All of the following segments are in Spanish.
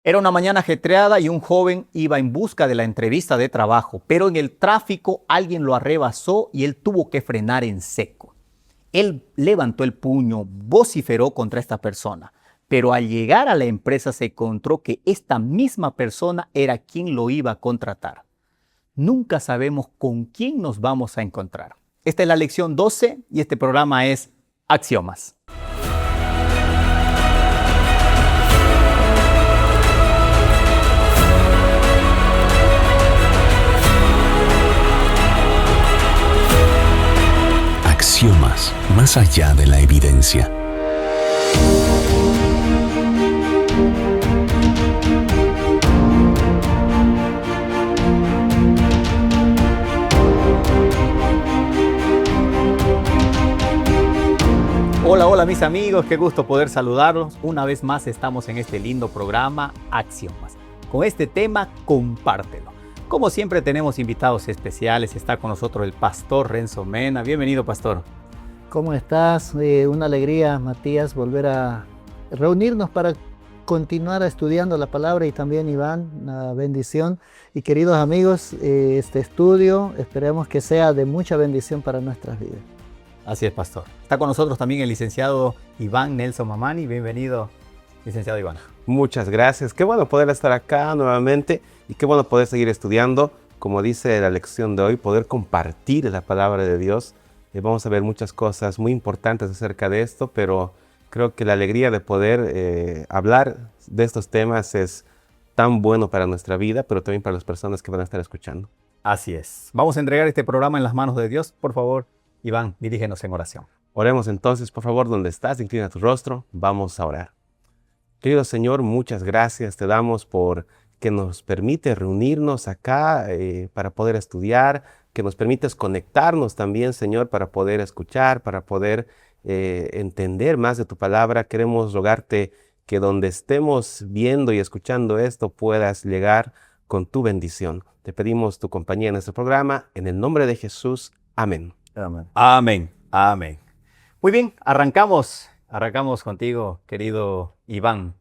Era una mañana ajetreada y un joven iba en busca de la entrevista de trabajo, pero en el tráfico alguien lo arrebasó y él tuvo que frenar en seco. Él levantó el puño, vociferó contra esta persona, pero al llegar a la empresa se encontró que esta misma persona era quien lo iba a contratar. Nunca sabemos con quién nos vamos a encontrar. Esta es la lección 12 y este programa es Axiomas. Axiomas, más allá de la evidencia. Hola mis amigos, qué gusto poder saludarlos. Una vez más estamos en este lindo programa Axiomas. Con este tema, compártelo. Como siempre tenemos invitados especiales, está con nosotros el pastor Renzo Mena. Bienvenido, pastor. ¿Cómo estás? Una alegría, Matías, volver a reunirnos para continuar estudiando la palabra, y también Iván, una bendición. Y queridos amigos, este estudio esperemos que sea de mucha bendición para nuestras vidas. Así es, pastor. Está con nosotros también el licenciado Iván Nelson Mamani. Bienvenido, licenciado Iván. Muchas gracias. Qué bueno poder estar acá nuevamente y qué bueno poder seguir estudiando. Como dice la lección de hoy, poder compartir la palabra de Dios. Vamos a ver muchas cosas muy importantes acerca de esto, pero creo que la alegría de poder hablar de estos temas es tan bueno para nuestra vida, pero también para las personas que van a estar escuchando. Así es. Vamos a entregar este programa en las manos de Dios. Por favor, Iván, dirígenos en oración. Oremos entonces, por favor, donde estás, inclina tu rostro, vamos a orar. Querido Señor, muchas gracias te damos por que nos permite reunirnos acá para poder estudiar, que nos permites conectarnos también, Señor, para poder escuchar, para poder entender más de tu palabra. Queremos rogarte que donde estemos viendo y escuchando esto puedas llegar con tu bendición. Te pedimos tu compañía en este programa, en el nombre de Jesús. Amén. Amén. Amén. Amén. Muy bien, arrancamos contigo, querido Iván.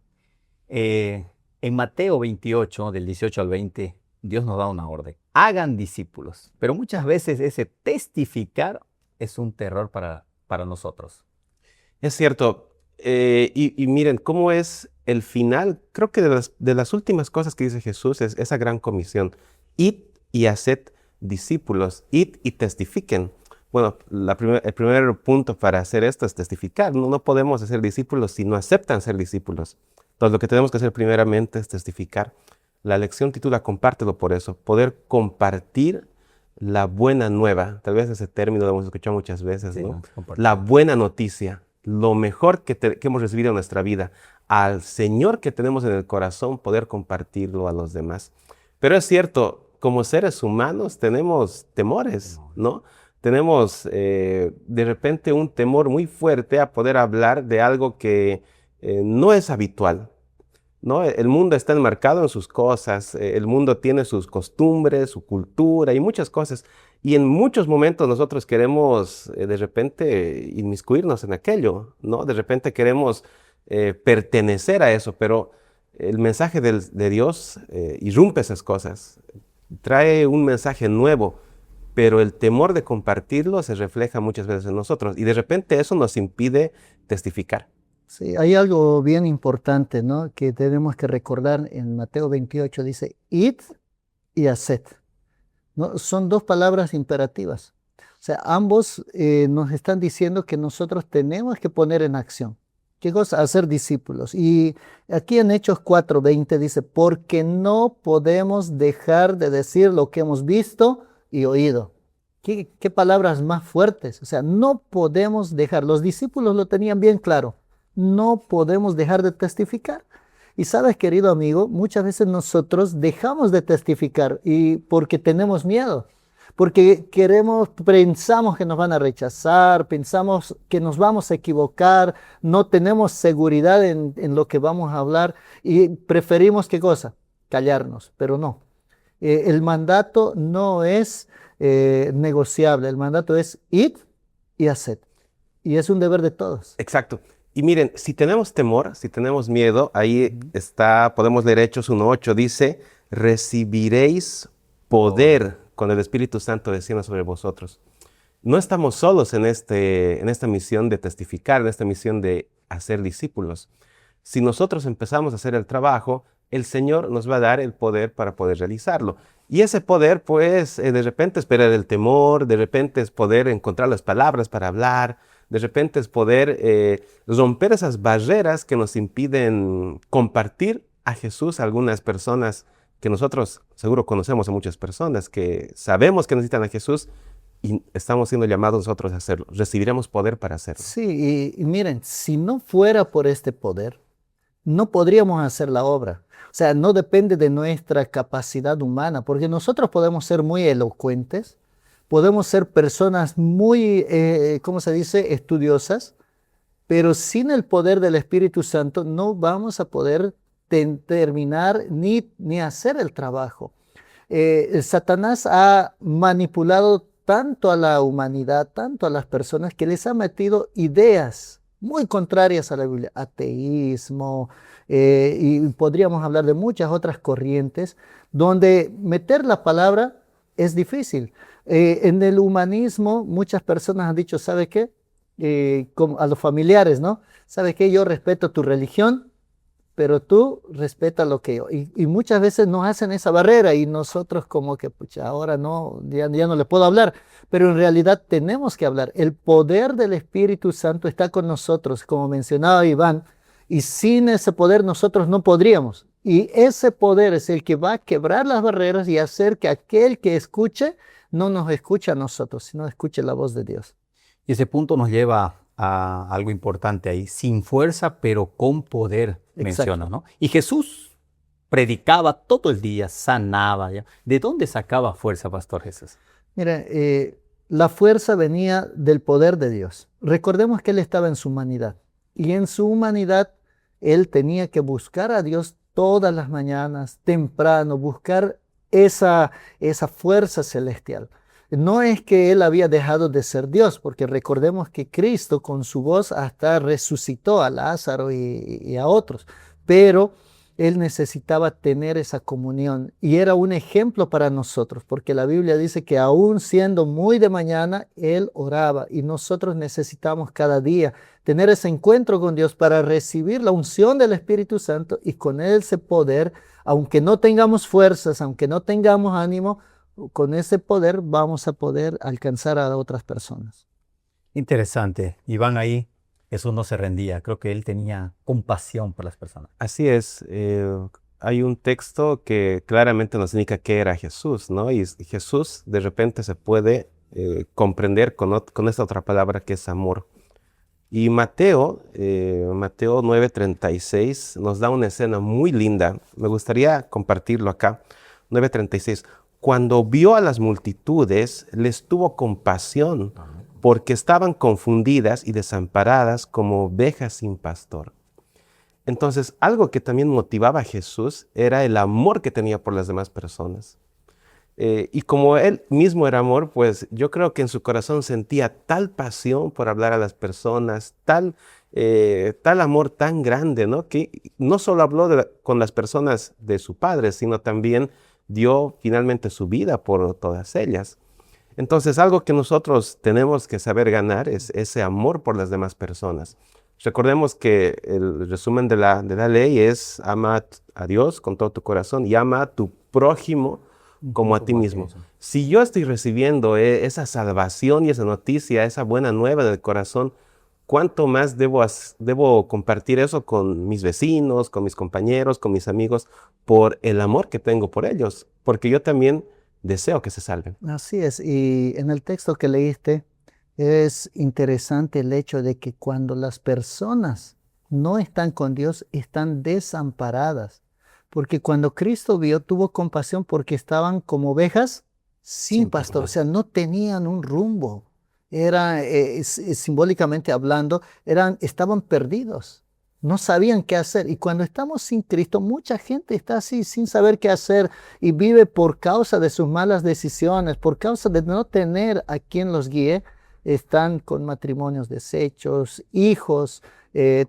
En Mateo 28, del 18 al 20, Dios nos da una orden. Hagan discípulos. Pero muchas veces ese testificar es un terror para nosotros. Es cierto. Y miren, ¿cómo es el final? Creo que de las últimas cosas que dice Jesús es esa gran comisión. Id y haced discípulos. Id y testifiquen. Bueno, el primer punto para hacer esto es testificar. No podemos hacer discípulos si no aceptan ser discípulos. Entonces, lo que tenemos que hacer primeramente es testificar. La lección titula Compártelo por eso. Poder compartir la buena nueva. Tal vez ese término lo hemos escuchado muchas veces, Sí, ¿no? La buena noticia. Lo mejor que hemos recibido en nuestra vida. Al Señor que tenemos en el corazón, poder compartirlo a los demás. Pero es cierto, como seres humanos tenemos temores, ¿no? Tenemos de repente un temor muy fuerte a poder hablar de algo que no es habitual, ¿no? El mundo está enmarcado en sus cosas, el mundo tiene sus costumbres, su cultura y muchas cosas. Y en muchos momentos nosotros queremos de repente inmiscuirnos en aquello, ¿no? De repente queremos pertenecer a eso, pero el mensaje de Dios irrumpe esas cosas, trae un mensaje nuevo. Pero el temor de compartirlo se refleja muchas veces en nosotros y de repente eso nos impide testificar. Sí, hay algo bien importante, ¿no?, que tenemos que recordar. En Mateo 28 dice, id y haced, ¿no? Son dos palabras imperativas. O sea, ambos nos están diciendo que nosotros tenemos que poner en acción. ¿Qué cosa? Hacer discípulos. Y aquí en Hechos 4:20 dice, porque no podemos dejar de decir lo que hemos visto y oído. ¿Qué palabras más fuertes? O sea, no podemos dejar. Los discípulos lo tenían bien claro. No podemos dejar de testificar. Y sabes, querido amigo, muchas veces nosotros dejamos de testificar y porque tenemos miedo. Porque pensamos que nos van a rechazar, pensamos que nos vamos a equivocar, no tenemos seguridad en lo que vamos a hablar y preferimos, ¿qué cosa? Callarnos, pero no. El mandato no es negociable, el mandato es id y haced. Y es un deber de todos. Exacto. Y miren, si tenemos temor, si tenemos miedo, ahí está, podemos leer Hechos 1:8, dice, recibiréis poder cuando el Espíritu Santo descienda sobre vosotros. No estamos solos en esta misión de testificar, en esta misión de hacer discípulos. Si nosotros empezamos a hacer el trabajo, el Señor nos va a dar el poder para poder realizarlo. Y ese poder, pues, de repente es perder el temor, de repente es poder encontrar las palabras para hablar, de repente es poder romper esas barreras que nos impiden compartir a Jesús a algunas personas que nosotros seguro conocemos a muchas personas que sabemos que necesitan a Jesús y estamos siendo llamados nosotros a hacerlo. Recibiremos poder para hacerlo. Sí, y miren, si no fuera por este poder, no podríamos hacer la obra. O sea, no depende de nuestra capacidad humana, porque nosotros podemos ser muy elocuentes, podemos ser personas muy, ¿cómo se dice?, estudiosas, pero sin el poder del Espíritu Santo no vamos a poder terminar ni hacer el trabajo. Satanás ha manipulado tanto a la humanidad, tanto a las personas, que les ha metido ideas muy contrarias a la Biblia, ateísmo, y podríamos hablar de muchas otras corrientes, donde meter la palabra es difícil. En el humanismo, muchas personas han dicho, ¿sabe qué? Como a los familiares, ¿no? ¿Sabe qué? Yo respeto tu religión, pero tú respeta lo que yo. Y muchas veces nos hacen esa barrera y nosotros como que, pucha, ahora no, ya no le puedo hablar. Pero en realidad tenemos que hablar. El poder del Espíritu Santo está con nosotros, como mencionaba Iván, y sin ese poder nosotros no podríamos. Y ese poder es el que va a quebrar las barreras y hacer que aquel que escuche no nos escuche a nosotros, sino escuche la voz de Dios. Y ese punto nos lleva a algo importante ahí, sin fuerza, pero con poder, menciona, ¿no? Y Jesús predicaba todo el día, sanaba. ¿Ya? ¿De dónde sacaba fuerza, Pastor Jesús? Mira, la fuerza venía del poder de Dios. Recordemos que Él estaba en su humanidad. Y en su humanidad, Él tenía que buscar a Dios todas las mañanas, temprano, buscar esa fuerza celestial. No es que Él había dejado de ser Dios, porque recordemos que Cristo con su voz hasta resucitó a Lázaro y a otros, pero Él necesitaba tener esa comunión y era un ejemplo para nosotros, porque la Biblia dice que aún siendo muy de mañana, Él oraba y nosotros necesitamos cada día tener ese encuentro con Dios para recibir la unción del Espíritu Santo y con ese poder, aunque no tengamos fuerzas, aunque no tengamos ánimo, con ese poder vamos a poder alcanzar a otras personas. Interesante. Iván ahí, Jesús no se rendía. Creo que él tenía compasión por las personas. Así es. Hay un texto que claramente nos indica qué era Jesús, ¿no? Y Jesús de repente se puede comprender con esta otra palabra que es amor. Y Mateo 9:36 nos da una escena muy linda. Me gustaría compartirlo acá. 9:36. Cuando vio a las multitudes, les tuvo compasión, porque estaban confundidas y desamparadas como ovejas sin pastor. Entonces, algo que también motivaba a Jesús era el amor que tenía por las demás personas. Y como Él mismo era amor, pues yo creo que en su corazón sentía tal pasión por hablar a las personas, tal amor tan grande, ¿no? Que no solo habló con las personas de su Padre, sino también dio finalmente su vida por todas ellas. Entonces, algo que nosotros tenemos que saber ganar es ese amor por las demás personas. Recordemos que el resumen de la ley es ama a Dios con todo tu corazón y ama a tu prójimo como a ti mismo. Si yo estoy recibiendo esa salvación y esa noticia, esa buena nueva del corazón, ¿cuánto más debo compartir eso con mis vecinos, con mis compañeros, con mis amigos, por el amor que tengo por ellos? Porque yo también deseo que se salven. Así es, y en el texto que leíste es interesante el hecho de que cuando las personas no están con Dios, están desamparadas. Porque cuando Cristo vio, tuvo compasión porque estaban como ovejas sin pastor, o sea, no tenían un rumbo. Era, simbólicamente hablando, estaban perdidos, no sabían qué hacer. Y cuando estamos sin Cristo, mucha gente está así sin saber qué hacer y vive por causa de sus malas decisiones, por causa de no tener a quien los guíe. Están con matrimonios deshechos, hijos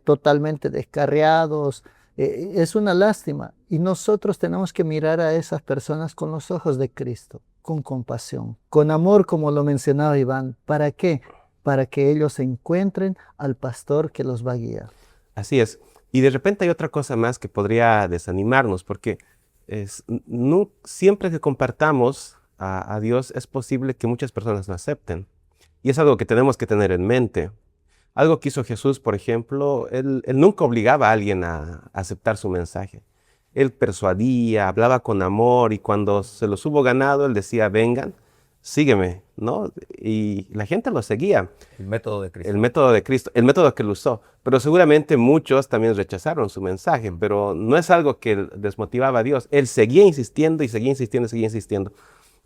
totalmente descarriados. Es una lástima. Y nosotros tenemos que mirar a esas personas con los ojos de Cristo, con compasión, con amor, como lo mencionaba Iván. ¿Para qué? Para que ellos encuentren al pastor que los va a guiar. Así es. Y de repente hay otra cosa más que podría desanimarnos, porque no, siempre que compartamos a Dios es posible que muchas personas no acepten. Y es algo que tenemos que tener en mente. Algo que hizo Jesús, por ejemplo, él nunca obligaba a alguien a aceptar su mensaje. Él persuadía, hablaba con amor y cuando se los hubo ganado, él decía, vengan, sígueme, ¿no? Y la gente lo seguía. El método de Cristo. El método de Cristo, el método que él usó. Pero seguramente muchos también rechazaron su mensaje, pero no es algo que desmotivaba a Dios. Él seguía insistiendo y seguía insistiendo y seguía insistiendo.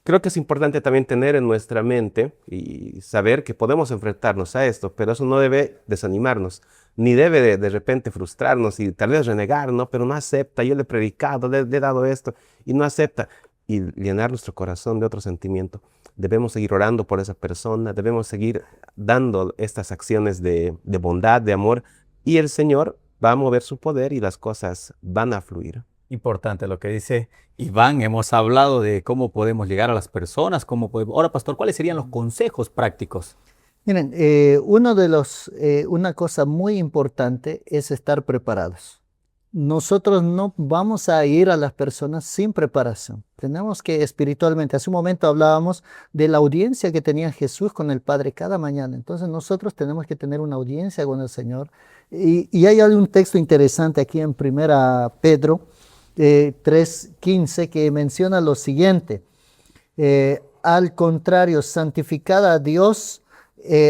Creo que es importante también tener en nuestra mente y saber que podemos enfrentarnos a esto, pero eso no debe desanimarnos, ni debe de repente frustrarnos y tal vez renegar, ¿no? Pero no acepta, yo le he predicado, le he dado esto y no acepta. Y llenar nuestro corazón de otro sentimiento. Debemos seguir orando por esa persona, debemos seguir dando estas acciones de bondad, de amor, y el Señor va a mover su poder y las cosas van a fluir. Importante lo que dice Iván. Hemos hablado de cómo podemos llegar a las personas, cómo podemos... Ahora, pastor, ¿cuáles serían los consejos prácticos? Miren, una cosa muy importante es estar preparados. Nosotros no vamos a ir a las personas sin preparación. Tenemos que espiritualmente, hace un momento hablábamos de la audiencia que tenía Jesús con el Padre cada mañana. Entonces nosotros tenemos que tener una audiencia con el Señor. Y hay un texto interesante aquí en 1 Pedro 3:15 que menciona lo siguiente. Al contrario, santificad a Dios,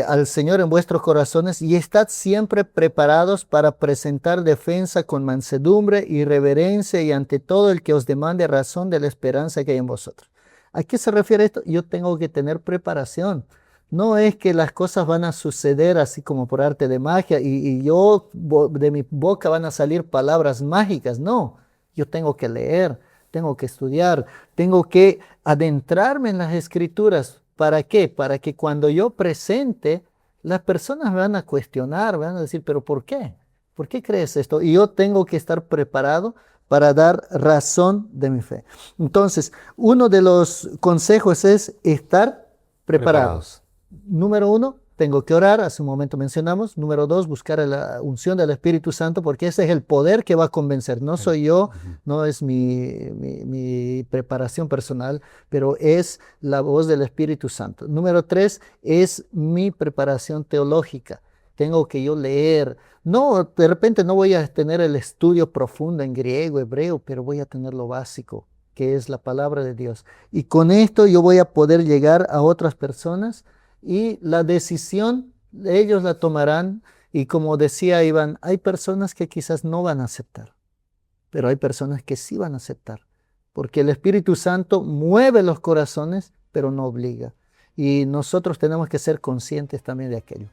al Señor en vuestros corazones y estad siempre preparados para presentar defensa con mansedumbre y reverencia y ante todo el que os demande razón de la esperanza que hay en vosotros. ¿A qué se refiere esto? Yo tengo que tener preparación. No es que las cosas van a suceder así como por arte de magia y de mi boca van a salir palabras mágicas. No, yo tengo que leer, tengo que estudiar, tengo que adentrarme en las Escrituras. ¿Para qué? Para que cuando yo presente, las personas me van a cuestionar, van a decir, ¿pero por qué? ¿Por qué crees esto? Y yo tengo que estar preparado para dar razón de mi fe. Entonces, uno de los consejos es estar preparados. Número 1, tengo que orar, hace un momento mencionamos. Número 2, buscar la unción del Espíritu Santo, porque ese es el poder que va a convencer. No soy yo, no es mi preparación personal, pero es la voz del Espíritu Santo. Número 3, es mi preparación teológica. Tengo que yo leer. No, de repente no voy a tener el estudio profundo en griego, hebreo, pero voy a tener lo básico, que es la palabra de Dios. Y con esto yo voy a poder llegar a otras personas y la decisión ellos la tomarán. Y como decía Iván, hay personas que quizás no van a aceptar, pero hay personas que sí van a aceptar, porque el Espíritu Santo mueve los corazones, pero no obliga. Y nosotros tenemos que ser conscientes también de aquello.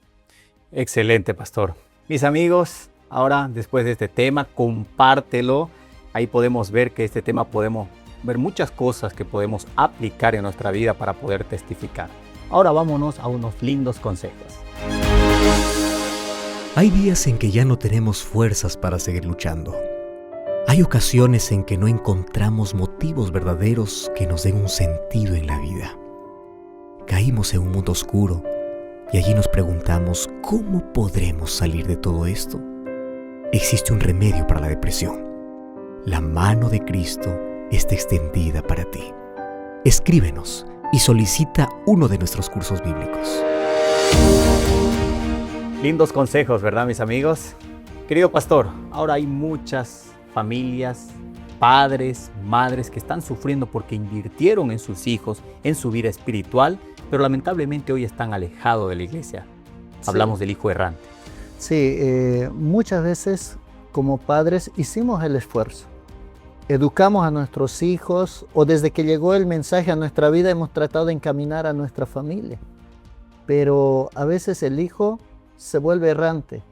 Excelente, pastor. Mis amigos, ahora después de este tema, compártelo. Ahí podemos ver que este tema podemos ver muchas cosas que podemos aplicar en nuestra vida para poder testificar. Ahora vámonos a unos lindos consejos. Hay días en que ya no tenemos fuerzas para seguir luchando. Hay ocasiones en que no encontramos motivos verdaderos que nos den un sentido en la vida. Caímos en un mundo oscuro y allí nos preguntamos, ¿cómo podremos salir de todo esto? Existe un remedio para la depresión. La mano de Cristo está extendida para ti. Escríbenos y solicita uno de nuestros cursos bíblicos. Lindos consejos, ¿verdad, mis amigos? Querido pastor, ahora hay muchas familias, padres, madres que están sufriendo porque invirtieron en sus hijos, en su vida espiritual, pero lamentablemente hoy están alejados de la iglesia. Hablamos del hijo errante. Sí, muchas veces como padres hicimos el esfuerzo. Educamos a nuestros hijos o desde que llegó el mensaje a nuestra vida hemos tratado de encaminar a nuestra familia. Pero a veces el hijo se vuelve errante.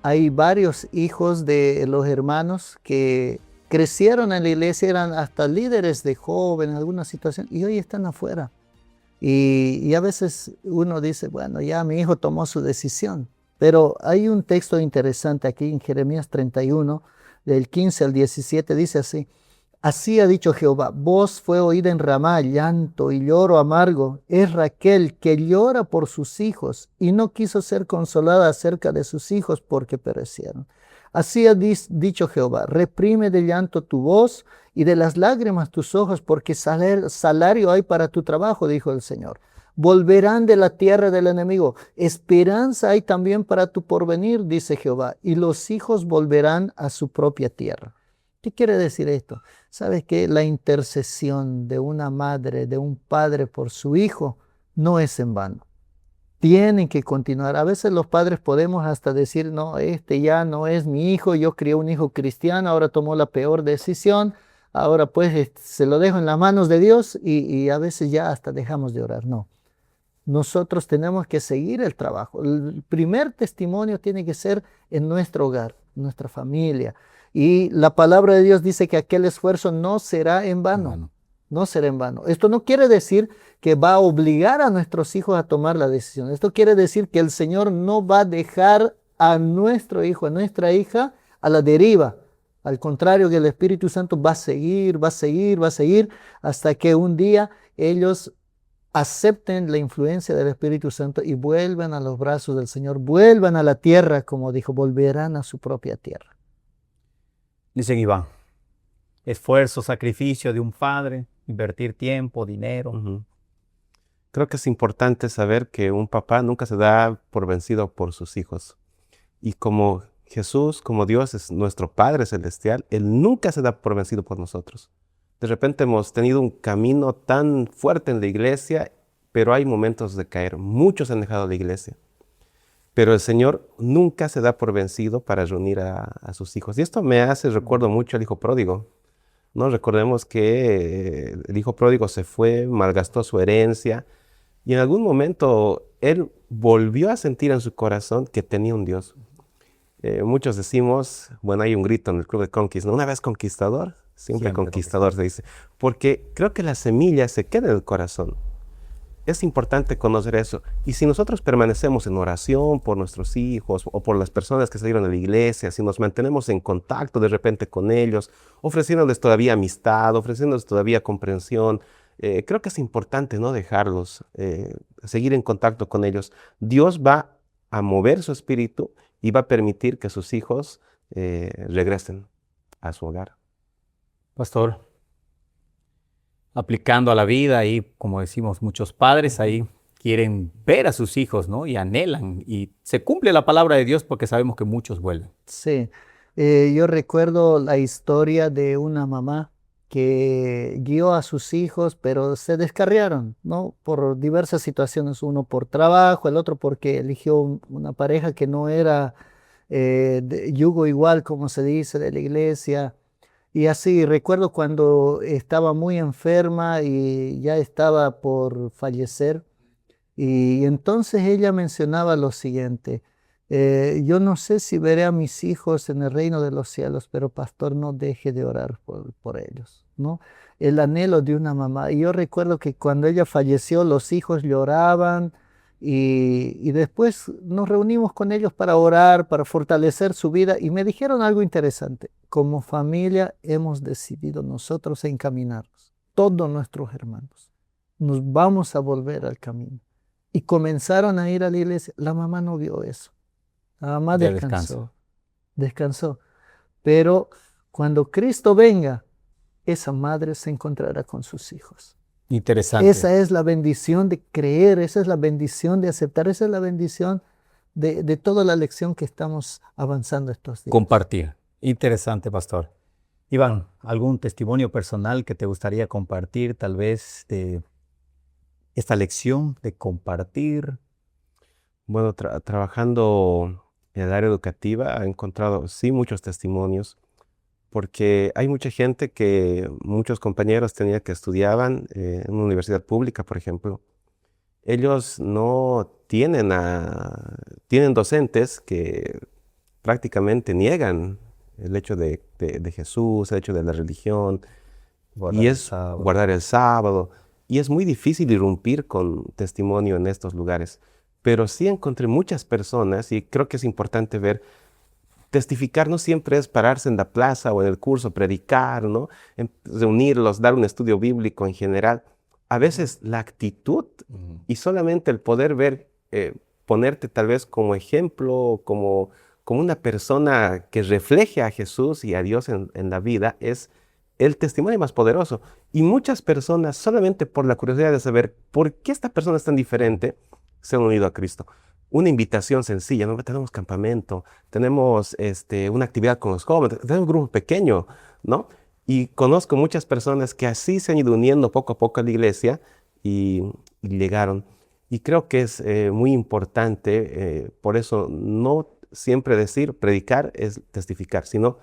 Hay varios hijos de los hermanos que crecieron en la iglesia, eran hasta líderes de jóvenes en alguna situación y hoy están afuera. Y a veces uno dice, bueno, ya mi hijo tomó su decisión, Pero hay un texto interesante aquí en Jeremías 31, del 15 al 17, dice así: Así ha dicho Jehová, voz fue oída en Ramá, llanto y lloro amargo. Es Raquel que llora por sus hijos y no quiso ser consolada acerca de sus hijos porque perecieron. Así ha dicho Jehová, reprime de llanto tu voz y de las lágrimas tus ojos, porque salario hay para tu trabajo, dijo el Señor. Volverán de la tierra del enemigo. Esperanza hay también para tu porvenir, dice Jehová, y los hijos volverán a su propia tierra. ¿Qué quiere decir esto? ¿Sabes que la intercesión de una madre, de un padre por su hijo no es en vano? Tienen que continuar. A veces los padres podemos hasta decir, no, este ya no es mi hijo, yo crié un hijo cristiano, ahora tomó la peor decisión, ahora pues se lo dejo en las manos de Dios y a veces ya hasta dejamos de orar. No, nosotros tenemos que seguir el trabajo. El primer testimonio tiene que ser en nuestro hogar, nuestra familia. Y la palabra de Dios dice que aquel esfuerzo no será en vano. Bueno, No será en vano. Esto no quiere decir que va a obligar a nuestros hijos a tomar la decisión. Esto quiere decir que el Señor no va a dejar a nuestro hijo, a nuestra hija, a la deriva. Al contrario, que el Espíritu Santo va a seguir, va a seguir, va a seguir, hasta que un día ellos acepten la influencia del Espíritu Santo y vuelvan a los brazos del Señor, vuelvan a la tierra, como dijo, volverán a su propia tierra. dicen Iván, esfuerzo, sacrificio de un padre, invertir tiempo, dinero. Ujú. Creo que es importante saber que un papá nunca se da por vencido por sus hijos. Y como Jesús, como Dios es nuestro Padre Celestial, Él nunca se da por vencido por nosotros. De repente hemos tenido un camino tan fuerte en la iglesia, pero hay momentos de caer. Muchos han dejado la iglesia. Pero el Señor nunca se da por vencido para reunir a sus hijos. Y esto me hace recuerdo mucho al hijo pródigo. ¿No? Recordemos que el hijo pródigo se fue, malgastó su herencia y en algún momento él volvió a sentir en su corazón que tenía un Dios. Muchos decimos, bueno, hay un grito en el Club de Conquist, ¿no? Una vez conquistador, siempre conquistador se dice, porque creo que la semilla se queda en el corazón. Es importante conocer eso. Y si nosotros permanecemos en oración por nuestros hijos o por las personas que salieron de la iglesia, si nos mantenemos en contacto de repente con ellos, ofreciéndoles todavía amistad, ofreciéndoles todavía comprensión, creo que es importante no dejarlos, seguir en contacto con ellos. Dios va a mover su espíritu y va a permitir que sus hijos regresen a su hogar. Pastor, aplicando a la vida y como decimos, muchos padres ahí quieren ver a sus hijos, ¿no? Y anhelan y se cumple la palabra de Dios porque sabemos que muchos vuelven. Sí, yo recuerdo la historia de una mamá que guió a sus hijos, pero se descarriaron, ¿no? Por diversas situaciones, uno por trabajo, el otro porque eligió una pareja que no era de yugo igual, como se dice, de la iglesia. Y así, recuerdo cuando estaba muy enferma y ya estaba por fallecer, y entonces ella mencionaba lo siguiente: yo no sé si veré a mis hijos en el reino de los cielos, pero pastor, no deje de orar por ellos, ¿no? El anhelo de una mamá. Y yo recuerdo que cuando ella falleció, los hijos lloraban y después nos reunimos con ellos para orar, para fortalecer su vida, y me dijeron algo interesante: como familia hemos decidido nosotros encaminarnos, todos nuestros hermanos, nos vamos a volver al camino. Y comenzaron a ir a la iglesia. La mamá no vio eso. La mamá Ya descansó. Pero cuando Cristo venga, esa madre se encontrará con sus hijos. Interesante. Esa es la bendición de creer, esa es la bendición de aceptar, esa es la bendición de toda la lección que estamos avanzando estos días. Compartir. Interesante, pastor. Iván, ¿algún testimonio personal que te gustaría compartir, tal vez, de esta lección de compartir? Bueno, trabajando en el área educativa he encontrado, sí, muchos testimonios, porque hay mucha gente muchos compañeros tenían que estudiaban en una universidad pública, por ejemplo. Ellos no tienen docentes que prácticamente niegan el hecho de Jesús, el hecho de la religión, guardar el sábado. Y es muy difícil irrumpir con testimonio en estos lugares. pero sí encontré muchas personas, y creo que es importante ver, testificar no siempre es pararse en la plaza o en el curso, predicar, ¿no? Reunirlos, dar un estudio bíblico en general. A veces la actitud y solamente el poder ver, ponerte tal vez como ejemplo, como una persona que refleje a Jesús y a Dios en la vida, es el testimonio más poderoso. Y muchas personas, solamente por la curiosidad de saber por qué esta persona es tan diferente, se han unido a Cristo. Una invitación sencilla, ¿no? Tenemos campamento, tenemos una actividad con los jóvenes, tenemos un grupo pequeño, ¿no? Y conozco muchas personas que así se han ido uniendo poco a poco a la iglesia y llegaron. Y creo que es muy importante, por eso no siempre decir predicar es testificar, sino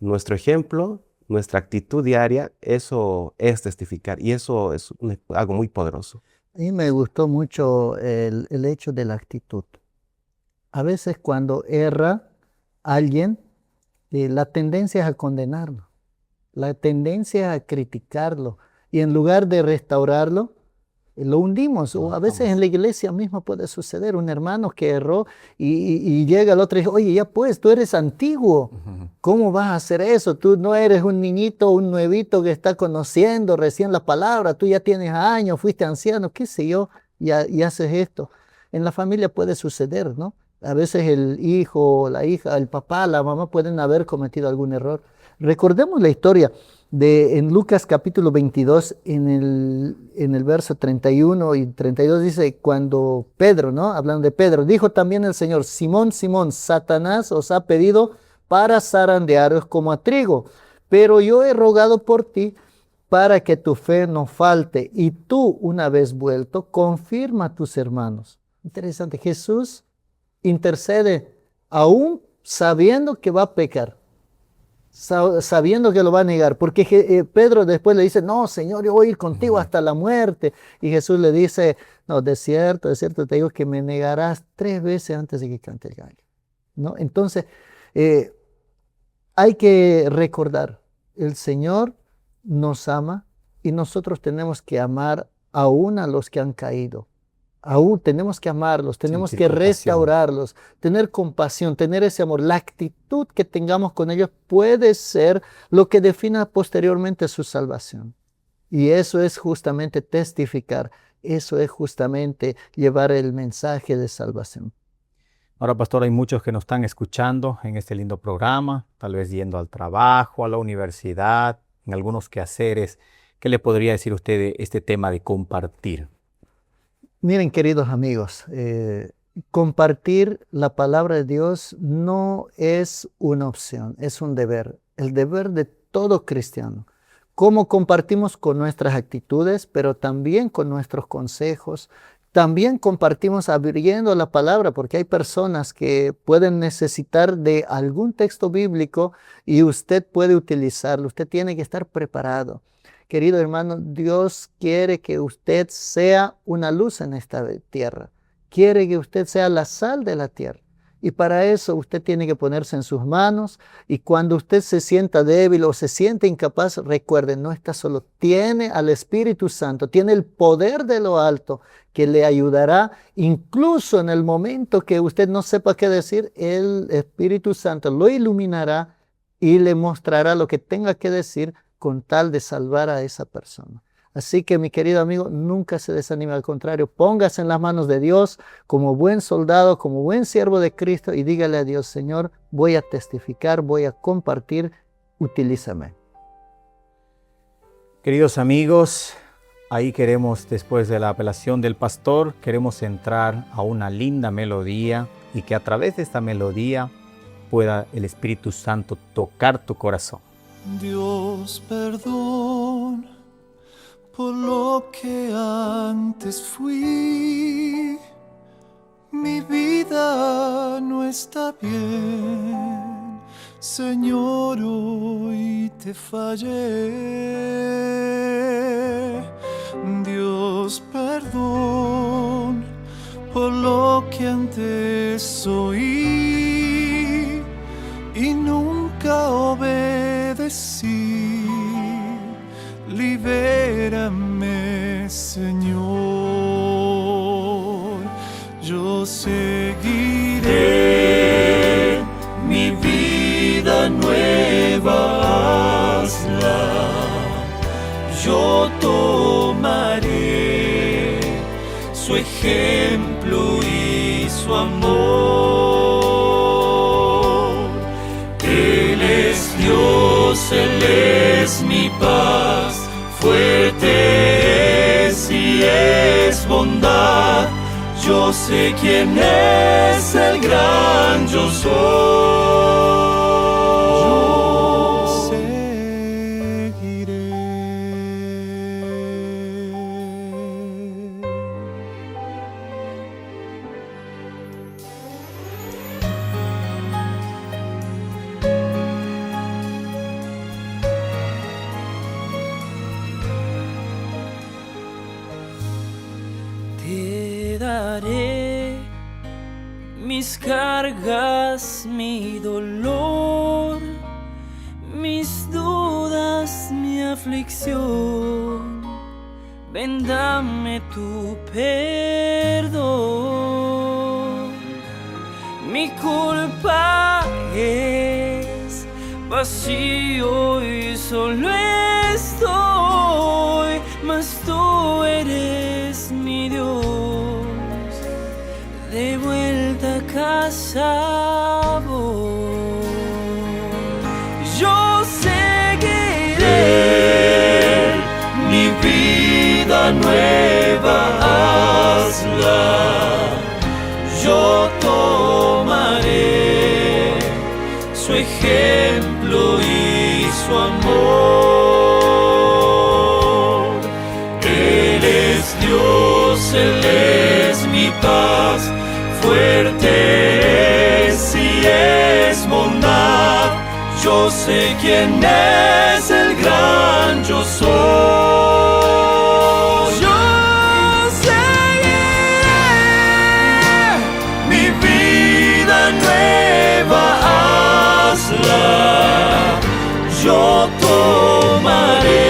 nuestro ejemplo, nuestra actitud diaria, eso es testificar y eso es algo muy poderoso. A mí me gustó mucho el hecho de la actitud. A veces cuando erra alguien, la tendencia es a condenarlo, la tendencia es a criticarlo, y en lugar de restaurarlo, lo hundimos. O a veces en la iglesia misma puede suceder, un hermano que erró y llega el otro y dice, oye, ya pues, tú eres antiguo, ¿cómo vas a hacer eso? Tú no eres un niñito, un nuevito que está conociendo recién la palabra, tú ya tienes años, fuiste anciano, qué sé yo, y haces esto. En la familia puede suceder, ¿no? A veces el hijo, la hija, el papá, la mamá pueden haber cometido algún error. Recordemos la historia en Lucas capítulo 22, en el verso 31 y 32 dice, cuando Pedro, ¿no? Hablando de Pedro, dijo también el Señor, Simón, Simón, Satanás os ha pedido para zarandearos como a trigo, pero yo he rogado por ti para que tu fe no falte, y tú, una vez vuelto, confirma a tus hermanos. Interesante, Jesús intercede aún sabiendo que va a pecar, sabiendo que lo va a negar, porque Pedro después le dice, no, Señor, yo voy a ir contigo hasta la muerte, y Jesús le dice, no, de cierto, te digo que me negarás 3 veces antes de que cante el gallo, ¿no? Entonces, hay que recordar, el Señor nos ama y nosotros tenemos que amar aún a los que han caído. Aún tenemos que amarlos, tenemos que restaurarlos, tener compasión, tener ese amor. La actitud que tengamos con ellos puede ser lo que defina posteriormente su salvación. Y eso es justamente testificar, eso es justamente llevar el mensaje de salvación. Ahora, pastor, hay muchos que nos están escuchando en este lindo programa, tal vez yendo al trabajo, a la universidad, en algunos quehaceres. ¿Qué le podría decir usted de este tema de compartir? Miren, queridos amigos, compartir la palabra de Dios no es una opción, es un deber, el deber de todo cristiano. Cómo compartimos con nuestras actitudes, pero también con nuestros consejos. También compartimos abriendo la palabra, porque hay personas que pueden necesitar de algún texto bíblico y usted puede utilizarlo. Usted tiene que estar preparado. Querido hermano, Dios quiere que usted sea una luz en esta tierra. Quiere que usted sea la sal de la tierra. Y para eso usted tiene que ponerse en sus manos. Y cuando usted se sienta débil o se siente incapaz, recuerde, no está solo. Tiene al Espíritu Santo, tiene el poder de lo alto que le ayudará. Incluso en el momento que usted no sepa qué decir, el Espíritu Santo lo iluminará y le mostrará lo que tenga que decir con tal de salvar a esa persona. Así que, mi querido amigo, nunca se desanime, al contrario, póngase en las manos de Dios como buen soldado, como buen siervo de Cristo y dígale a Dios, Señor, voy a testificar, voy a compartir, utilízame. Queridos amigos, ahí queremos, después de la apelación del pastor, queremos entrar a una linda melodía y que a través de esta melodía pueda el Espíritu Santo tocar tu corazón. Dios, perdón por lo que antes fui. Mi vida no está bien, Señor, hoy te fallé. Dios, perdón por lo que antes oí y nunca obedecí. Libérame, Señor. Yo yo tomaré su ejemplo y su amor. Él es Dios, Él es mi paz, fuerte es y es bondad. Yo sé quién es el gran yo soy. Yo seguiré. Te daré mis cargas, mi dolor, mis dudas, mi aflicción. Ven, dame tu perdón. Mi culpa es vacío y solo estoy, mas tú eres mi Dios. De vuelta a casa voy. Yo seguiré, mi vida nueva hazla. Yo tomaré su ejemplo y su amor. Él es Dios, Él es mi paz, fuerte es y es bondad. Yo sé quién es el gran yo soy. Yo seguiré, mi vida nueva hazla. Yo tomaré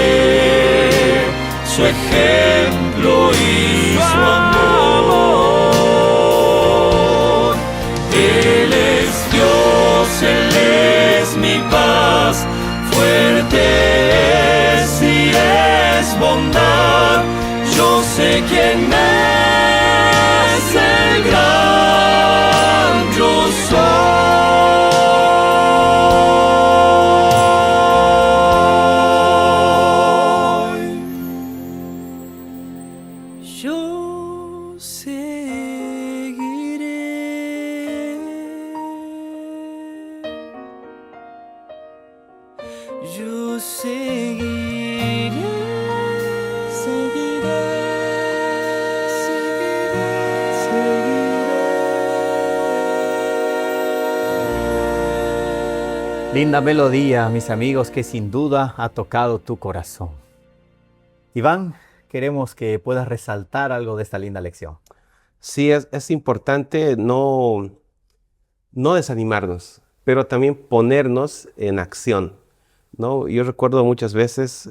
su ejemplo y su amor. Él es Dios, Él es mi paz, fuerte es y es bondad. Yo sé quién es el gran yo soy. Yo seguiré. Yo seguiré, seguiré, seguiré, seguiré. Linda melodía, mis amigos, que sin duda ha tocado tu corazón. Iván, queremos que puedas resaltar algo de esta linda lección. Sí, es importante no desanimarnos, pero también ponernos en acción, ¿no? Yo recuerdo muchas veces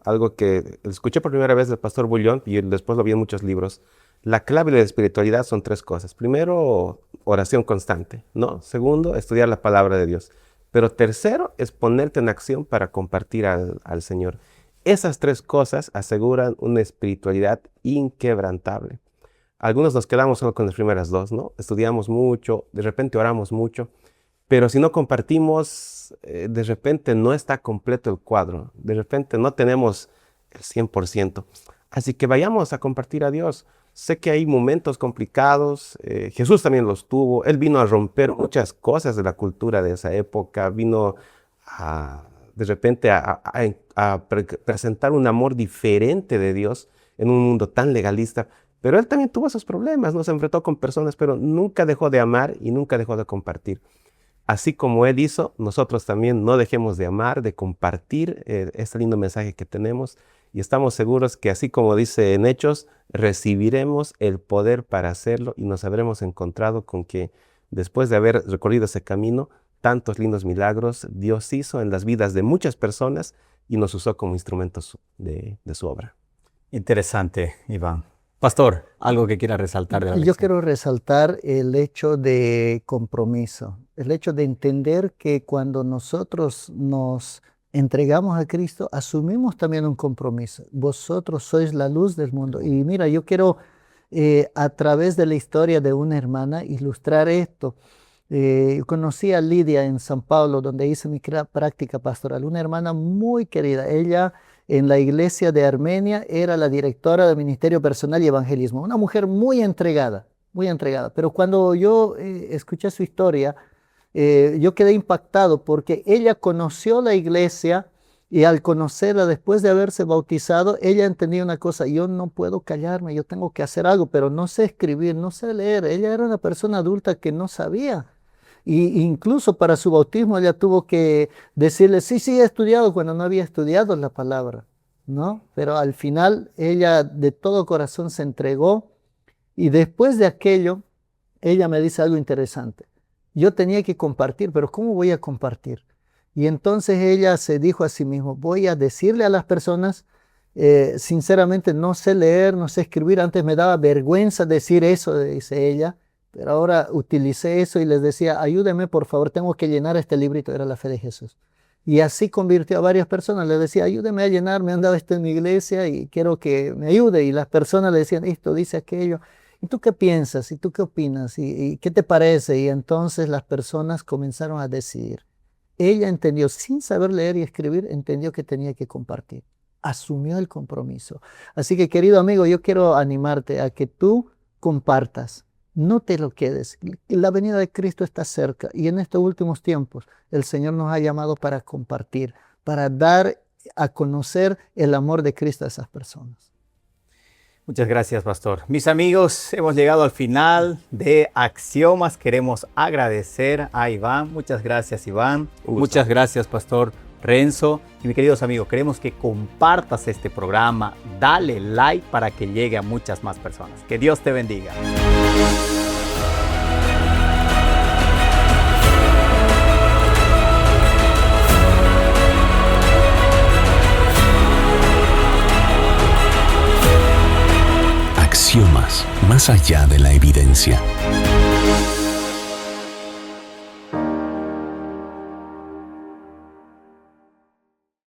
algo que escuché por primera vez del pastor Bullón y después lo vi en muchos libros. La clave de la espiritualidad son tres cosas. Primero, oración constante, ¿no? Segundo, estudiar la palabra de Dios. Pero tercero es ponerte en acción para compartir al Señor. Esas tres cosas aseguran una espiritualidad inquebrantable. Algunos nos quedamos solo con las primeras dos, ¿no? Estudiamos mucho, de repente oramos mucho, pero si no compartimos, de repente no está completo el cuadro, de repente no tenemos el 100%. Así que vayamos a compartir a Dios. Sé que hay momentos complicados, Jesús también los tuvo, Él vino a romper muchas cosas de la cultura de esa época, vino de repente a presentar un amor diferente de Dios en un mundo tan legalista. Pero Él también tuvo esos problemas, ¿no? Se enfrentó con personas, pero nunca dejó de amar y nunca dejó de compartir. Así como Él hizo, nosotros también no dejemos de amar, de compartir este lindo mensaje que tenemos. Y estamos seguros que así como dice en Hechos, recibiremos el poder para hacerlo y nos habremos encontrado con que después de haber recorrido ese camino, tantos lindos milagros Dios hizo en las vidas de muchas personas y nos usó como instrumentos de su obra. Interesante, Iván. Pastor, algo que quiera resaltar de la Yo lección. quiero resaltar el hecho de compromiso, el hecho de entender que cuando nosotros nos entregamos a Cristo, asumimos también un compromiso. Vosotros sois la luz del mundo. Y mira, yo quiero a través de la historia de una hermana ilustrar esto. Conocí a Lidia en San Pablo, donde hice mi práctica pastoral, una hermana muy querida. Ella en la iglesia de Armenia era la directora de Ministerio Personal y Evangelismo, una mujer muy entregada, pero cuando yo escuché su historia, yo quedé impactado porque ella conoció la iglesia y al conocerla, después de haberse bautizado, ella entendía una cosa: yo no puedo callarme, yo tengo que hacer algo, pero no sé escribir, no sé leer. Ella era una persona adulta que no sabía. Y incluso para su bautismo ella tuvo que decirle, sí, he estudiado, cuando no había estudiado la palabra, ¿no? Pero al final ella de todo corazón se entregó, y después de aquello, ella me dice algo interesante. Yo tenía que compartir, pero ¿cómo voy a compartir? Y entonces ella se dijo a sí misma, voy a decirle a las personas, sinceramente no sé leer, no sé escribir, antes me daba vergüenza decir eso, dice ella, pero ahora utilicé eso y les decía, ayúdenme por favor, tengo que llenar este librito, era la fe de Jesús. Y así convirtió a varias personas, les decía, ayúdenme a llenar, me han dado esto en mi iglesia y quiero que me ayude. Y las personas le decían, esto dice aquello. ¿Y tú qué piensas? ¿Y tú qué opinas? ¿Y qué te parece? Y entonces las personas comenzaron a decidir. Ella entendió, sin saber leer y escribir, entendió que tenía que compartir. Asumió el compromiso. Así que, querido amigo, yo quiero animarte a que tú compartas. No te lo quedes. La venida de Cristo está cerca y en estos últimos tiempos el Señor nos ha llamado para compartir, para dar a conocer el amor de Cristo a esas personas. Muchas gracias, pastor. Mis amigos, hemos llegado al final de Axiomas. Queremos agradecer a Iván. Muchas gracias, Iván. Muchas gracias, pastor Renzo. Y mis queridos amigos, queremos que compartas este programa. Dale like para que llegue a muchas más personas. Que Dios te bendiga. Axiomas, más allá de la evidencia.